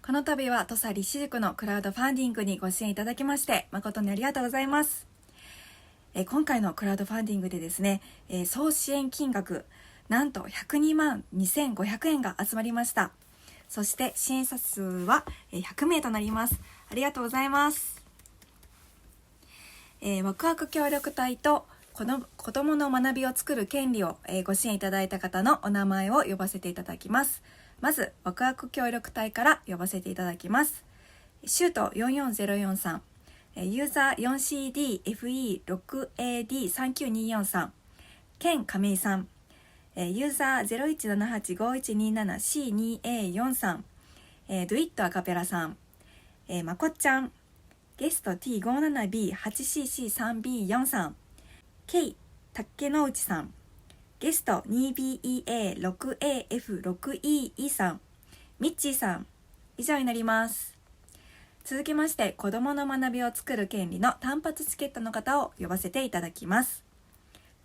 この度は土佐立志塾のクラウドファンディングにご支援いただきまして誠にありがとうございます。今回のクラウドファンディングでですね、総支援金額なんと102万2500円が集まりました。そして支援者数は100名となります。ありがとうございます。ワクワク協力隊と子どもの学びを作る権利をご支援いただいた方のお名前を呼ばせていただきます。まずワクワク協力隊から呼ばせていただきます。シュート4404さん、ユーザー 4CDFE6AD3924 さん、ケン亀井さん、ユーザー 01785127C2A4 さん、ドゥイットアカペラさん、まこっちゃん、ゲスト T57B8CC3B4 さん、ケイ竹之内さん、ゲスト 2BEA6AF6EE さん、ミッチーさん、以上になります。続きまして子どもの学びを作る権利の単発チケットの方を呼ばせていただきます。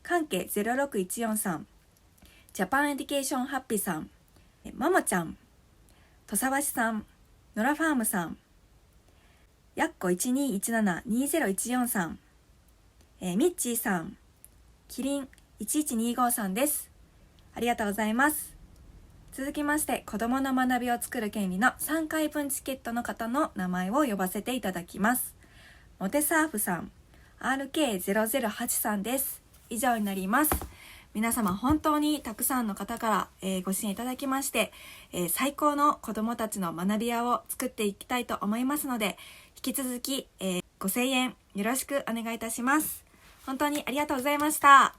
関係0614さん、ジャパンエデュケーションハッピーさん、ももちゃん、土佐橋さん、ノラファームさん、やっこ12172014さん、ミッチーさん、キリン1125さんです。ありがとうございます。続きまして子どもの学びを作る権利の3回分チケットの方の名前を呼ばせていただきます。モテサーフさん、 RK008 さんです。以上になります。皆様本当にたくさんの方から、ご支援いただきまして、最高の子どもたちの学び屋を作っていきたいと思いますので、引き続き、ご声援よろしくお願いいたします。本当にありがとうございました。